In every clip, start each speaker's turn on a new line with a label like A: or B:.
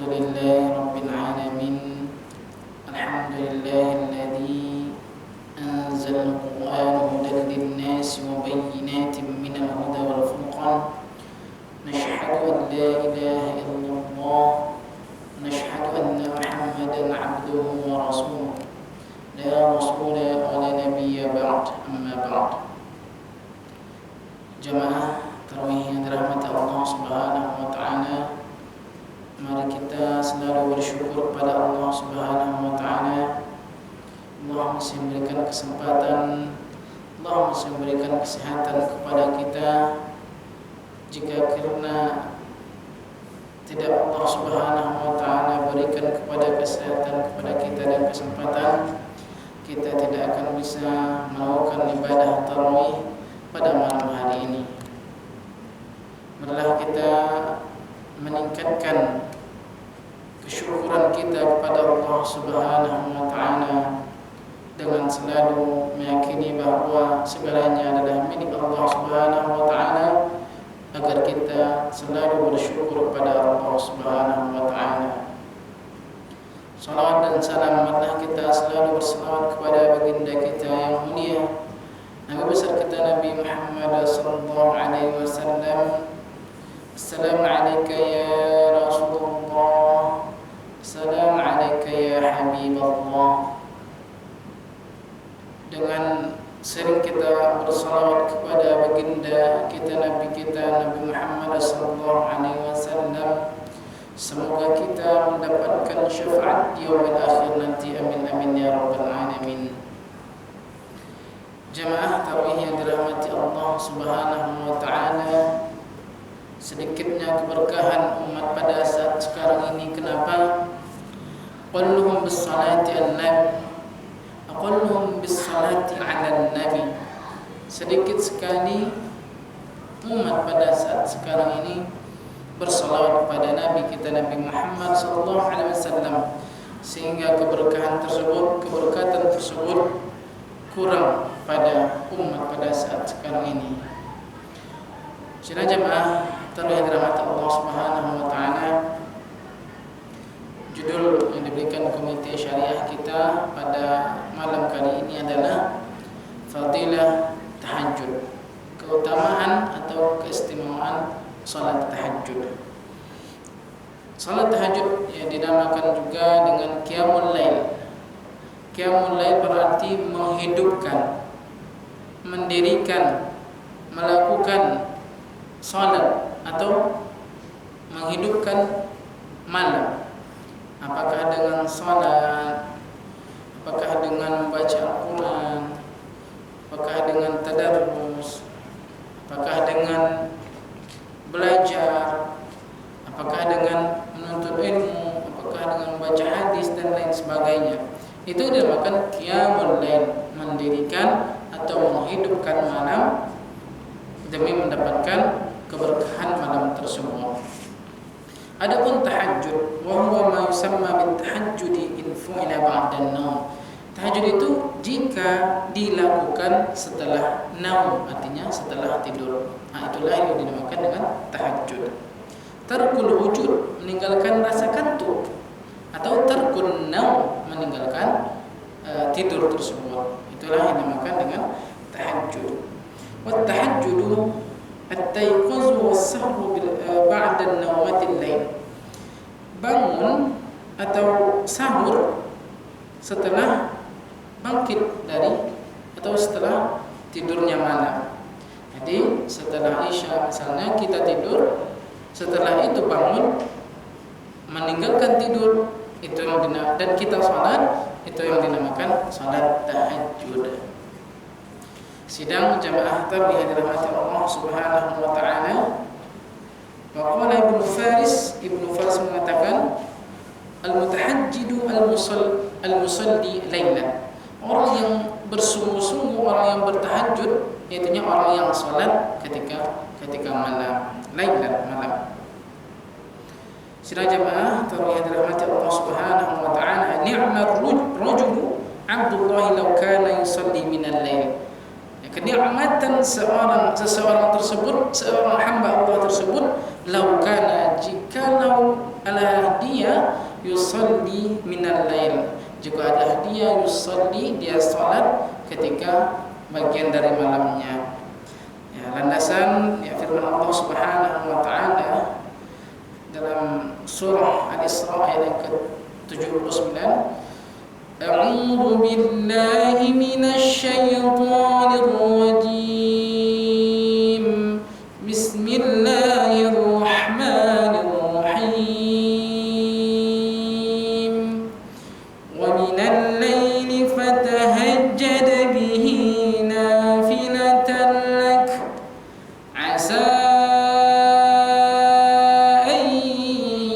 A: الحمد لله رب العالمين. الحمد لله الذي أنزل القرآن هدى للناس وبينات من الهدى والفرقان. نشهد أن لا إله إلا الله ونشهد أن محمدا عبده ورسوله لا رسول ولا نبي بعد. أما بعد. Jamaah tarawih yang dirahmati Allah Subhanahu wa taala, mari kita selalu bersyukur pada Allah Subhanahu wa taala. Allah masih memberikan kesempatan, Allah masih memberikan kesehatan kepada kita. Jika karena tidak Allah Subhanahu wa taala berikan kepada kesehatan kepada kita dan kesempatan, kita tidak akan bisa melakukan ibadah tarawih pada malam hari ini. Marilah kita meningkatkan kesyukuran kita kepada Allah Subhanahu wa taala dengan selalu meyakini bahwa segalanya adalah milik Allah Subhanahu wa taala, agar kita selalu bersyukur kepada Allah Subhanahu wa taala. Salawat dan salam marilah kita selalu berselawat kepada baginda kita yang mulia, Nabi besar kita Nabi Muhammad sallallahu alaihi wasallam. Assalamu alayka ya Rasulullah, assalamu alayka ya Habiballah. Dengan sering kita bersalawat kepada baginda kita Nabi Muhammad sallallahu alaihi wasallam, semoga kita mendapatkan syafaat di yaumil akhir nanti. Amin amin ya rabbal alamin. Jamaah tarawih yang dirahmati Allah Subhanahu wa taala, sedikitnya keberkahan umat pada saat sekarang ini. Kenapa? Qulluhum bis-salati an-nabi, aqalluhum bis-salati 'ala an-nabi. Sedikit sekali umat pada saat sekarang ini bersalawat kepada Nabi kita Nabi Muhammad sallallahu alaihi wasallam, sehingga keberkatan tersebut kurang pada umat pada saat sekarang ini. Sidang jamaah tarawih yang dirahmati Allah Subhanahu wa taala, judul yang diberikan komite syariah kita pada malam kali ini adalah Fadilah Tahajud, keutamaan atau keistimewaan salat tahajud. Salat tahajud yang dinamakan juga dengan Qiyamul Lail. Qiyamul Lail berarti menghidupkan, mendirikan, melakukan salat atau menghidupkan malam. Apakah dengan salat, apakah dengan membaca Al-Quran, apakah dengan tadarrus, apakah dengan belajar, apakah dengan menuntut ilmu, apakah dengan membaca hadis dan lain sebagainya. Itu dinamakan Qiyamul Lail, mendirikan atau menghidupkan malam demi mendapatkan keberkahan malam tersebut. Adapun tahajud, wa huwa ma yusamma bit tahajjudi in fu'ila ba'da an-naum. Tahajud itu jika dilakukan setelah naum, artinya setelah tidur. Itulah yang dinamakan dengan tahajud. Tarkul wujud, meninggalkan rasa kantuk, atau tarkun naum, meninggalkan tidur tersebut. Itulah yang dinamakan dengan tahajud. Wa tahajjudu at-tayquz wa as-sahru ba'da an-nawmatil lail. Bangun atau sahur setelah bangkit dari atau setelah tidurnya malam. Jadi setelah Isya misalnya kita tidur, setelah itu bangun meninggalkan tidur, itu yang dan kita salat, itu yang dinamakan salat tahajud. Sidang jamaah tarawih yang dirahmati Allah Subhanahu wa taala, waqala Ibnu Faris mengatakan, al-mutahajjidu al-musalli lailan. Orang yang bersungguh-sungguh, orang yang bertahajud, yaitu orang yang salat ketika malam, lailan, malam. Sidang jamaah tarawih yang dirahmati Allah Subhanahu wa taala, ni'mar rajulu 'abdullah law kana yusalli min al-lail. Kenikmatan seseorang tersebut, seorang hamba Allah tersebut, law kana, jikalau adalah dia yusalli minal lail. Juga ada dia yusalli, dia salat ketika bagian dari malamnya. Ya, landasan ya firman Allah Subhanahu wa taala dalam surah Al-Isra ayat ke-79, A'udzu billahi minasy syaithanir rajim. Bismillahirrahmanirrahim. Wa minal laili fatahajjad bihi nafilatan lak 'asa an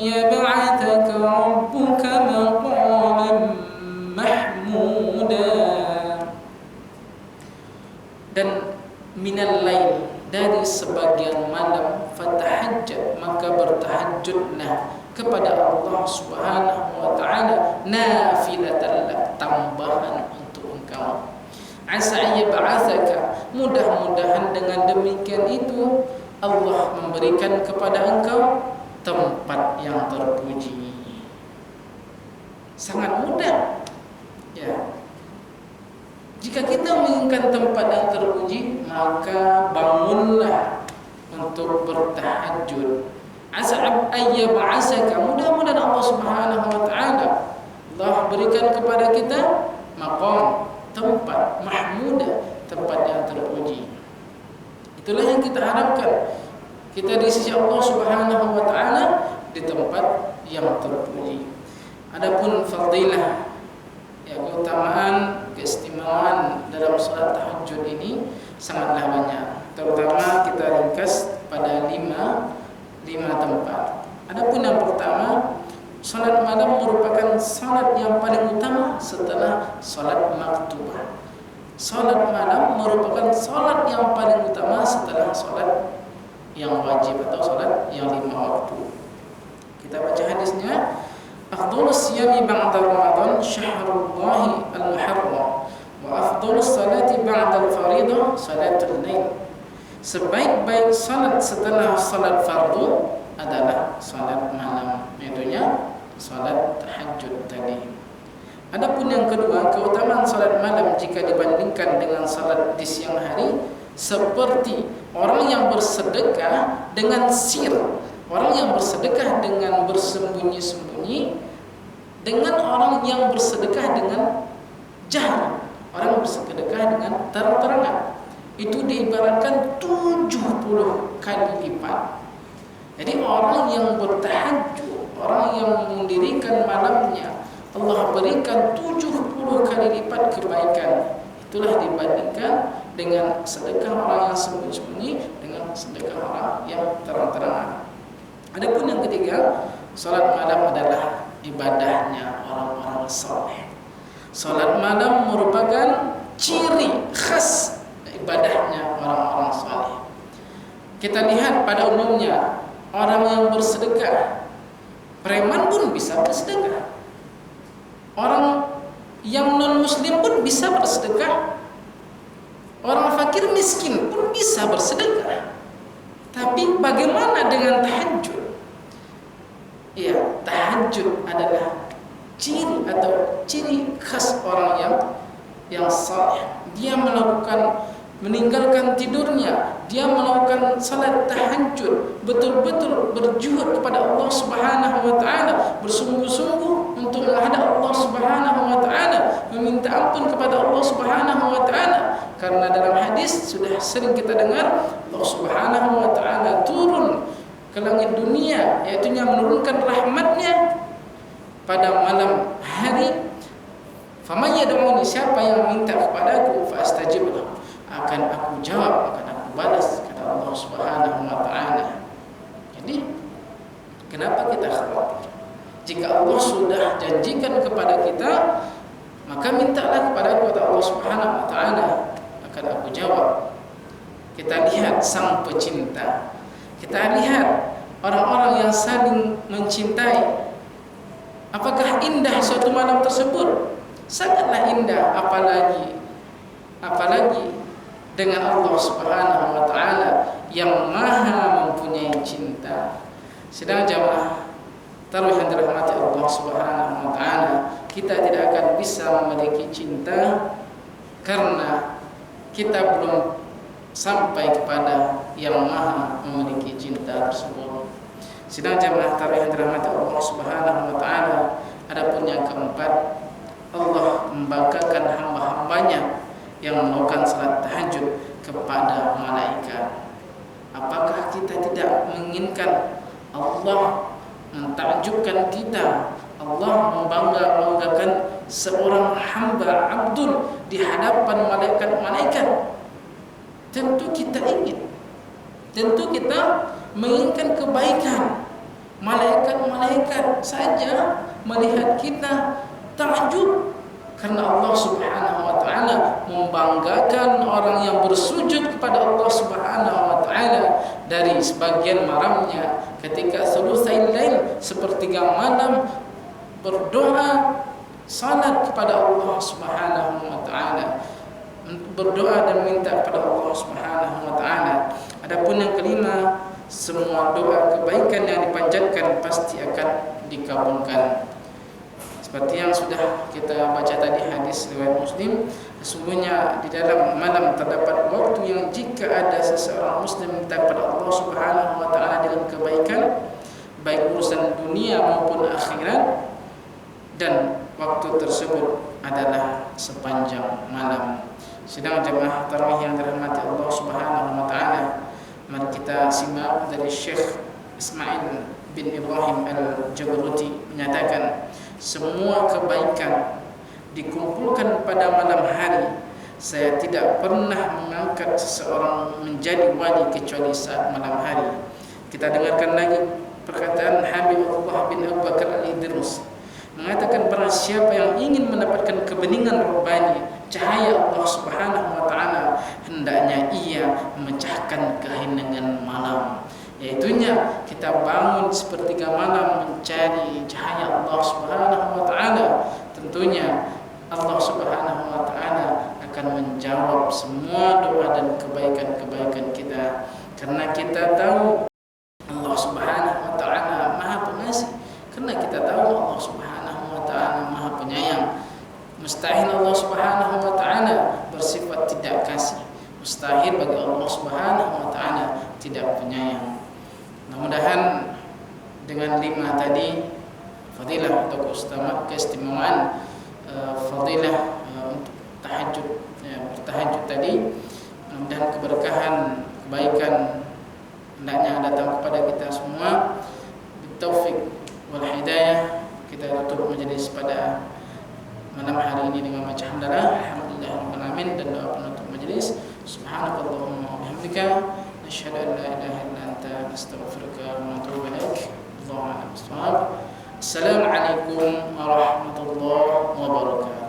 A: yab'athaka rabbuka maqaman mahmuda. Dan minal lail, dari sebagian malam, fatahajjad, maka bertahajudlah kepada Allah Subhanahu wa taala, nafilatan lak, tambahan untuk engkau. Asa yab'atsaka, mudah-mudahan dengan demikian itu Allah memberikan kepada engkau tempat yang terpuji. Sangat mudah. Ya. Jika kita menginginkan tempat yang terpuji, maka bangunlah untuk bertahajud. Asa ayyab'asaka, mudah-mudahan Allah Subhanahu wa taala Allah berikan kepada kita maqam, tempat mahmuda, tempat yang terpuji. Itulah yang kita harapkan. Kita di sisi Allah Subhanahu wa taala di tempat yang terpuji. Adapun fadilah, ya, keutamaan, keistimewaan dalam salat tahajud ini sangatlah banyak. Terutama kita ringkas pada lima tempat. Adapun yang pertama, salat malam merupakan salat yang paling utama setelah salat maktubah. Salat malam merupakan salat yang paling utama setelah salat yang wajib atau salat yang 5 waktu. Kita baca hadisnya. Afdhalus siyami ba'da Ramadan syahrullahi al-muharram wa afdhalus salati ba'da al-fariḍah salatul lail. Sebaik-baik salat setelah salat fardu adalah salat malam, yaitu salat tahajud tadi. Adapun yang kedua, keutamaan salat malam jika dibandingkan dengan salat di siang hari, seperti orang yang bersedekah dengan sir, orang yang bersedekah dengan bersembunyi-sembunyi, dengan orang yang bersedekah dengan jahar, orang bersedekah dengan terang-terangan. Itu diibaratkan 70 kali lipat. Jadi orang yang bertahajud, orang yang mendirikan malamnya, Allah berikan 70 kali lipat kebaikan. Itulah dibandingkan dengan sedekah orang yang sembunyi-sembunyi dengan sedekah orang yang terang-terangan. Adapun yang ketiga, salat malam adalah ibadahnya orang-orang saleh. Salat malam merupakan ciri khas ibadahnya orang-orang saleh. Kita lihat pada umumnya orang yang bersedekah, preman pun bisa bersedekah. Orang yang non-muslim pun bisa bersedekah. Orang fakir miskin pun bisa bersedekah. Tapi bagaimana dengan tahajud? Ya, tahajud adalah ciri atau ciri khas orang yang saleh. Dia meninggalkan tidurnya, dia melakukan salat tahajud, betul-betul berjuhud kepada Allah Subhanahu wa taala, bersungguh-sungguh untuk menghadap Allah Subhanahu wa taala, meminta ampun kepada Allah Subhanahu wa taala. Karena dalam hadis sudah sering kita dengar, Allah Subhanahu wa taala turun ke langit dunia, yaitu menurunkan rahmatnya pada malam hari. Faman yad'uni, siapa yang minta kepadaku, fa astajib lahu, akan aku jawab, akan aku balas, kata Allah Subhanahu wa taala. Jadi kenapa kita khawatir? Jika Allah sudah janjikan kepada kita, maka mintalah kepada Allah Subhanahu wa taala, akan aku jawab. Kita lihat sang pecinta, kita lihat orang-orang yang saling mencintai. Apakah indah suatu malam tersebut? Sangatlah indah, apalagi dengan Allah Subhanahu wa taala yang maha mempunyai cinta. Sedang jamaah, taruh yang dirahmati Allah Subhanahu wa taala, kita tidak akan bisa memiliki cinta karena kita belum sampai kepada yang maha memiliki cinta tersebut. Sidang jamaah tarawih yang dirahmati Allah Subhanahu wa taala, adapun yang keempat, Allah membanggakan hamba-hambanya yang melakukan salat tahajud kepada malaikat. Apakah kita tidak menginginkan Allah mentakjubkan kita, Allah membanggakan seorang hamba abdul di hadapan malaikat-malaikat? Tentu kita ingin. Tentu kita menginginkan kebaikan. Malaikat-malaikat saja melihat kita takjub karena Allah Subhanahu wa taala membanggakan orang yang bersujud kepada Allah Subhanahu wa taala dari sebagian malamnya ketika thulutsail lail, sepertiga malam, berdoa salat kepada Allah Subhanahu wa taala, berdoa dan minta kepada Allah Subhanahu wa taala. Adapun yang kelima, semua doa kebaikan yang dipanjatkan pasti akan dikabulkan. Seperti yang sudah kita baca tadi hadis riwayat Muslim, sesungguhnya di dalam malam terdapat waktu yang jika ada seseorang muslim minta kepada Allah Subhanahu wa taala dengan kebaikan, baik urusan dunia maupun akhirat, dan waktu tersebut adalah sepanjang malam. Sidang jemaah tarawih yang dirahmati Allah Subhanahu wa taala, mari kita simak dari Syekh Ismail bin Ibrahim Al-Jabaruti menyatakan, semua kebaikan dikumpulkan pada malam hari. Saya tidak pernah mengangkat seseorang menjadi wali kecuali saat malam hari. Kita dengarkan lagi perkataan Habibullah bin Abu Bakar Al-Idrus, mengatakan barang siapa yang ingin mendapatkan kebeningan robbani, cahaya Allah Subhanahu wa taala, hendaknya ia memecahkan keheningan malam. Yaitunya kita bangun sepertiga malam mencari cahaya Allah Subhanahu wa taala. Tentunya Allah Subhanahu wa taala akan menjawab semua doa dan kebaikan-kebaikan kita, karena kita tahu Allah Subhanahu wa taala Maha Pengasih, karena kita tahu Allah Subhanahu wa taala Maha Penyayang. Mustahil Allah Subhanahu wa taala bersifat tidak kasih. Mustahil bagi Allah Subhanahu wa taala tidak penyayang. Mudah-mudahan dengan 5 tadi fadilah atau keistimewaan fadilah untuk tahajud, bertahajud tadi, mudah-mudahan keberkahan, kebaikan hendaknya datang kepada kita semua. Taufik wal hidayah. Kita tutup majelis pada malam hari ini dengan baca hamdalah, alhamdulillahirabbil alamin, dan doa penutup majelis. Subhanakallahumma wa bihamdika, nasyhadu an la ilaha illa anta, nastaghfiruka wa natubu ilaik. Allahu a'lam bissawab. Assalamualaikum warahmatullahi wabarakatuh.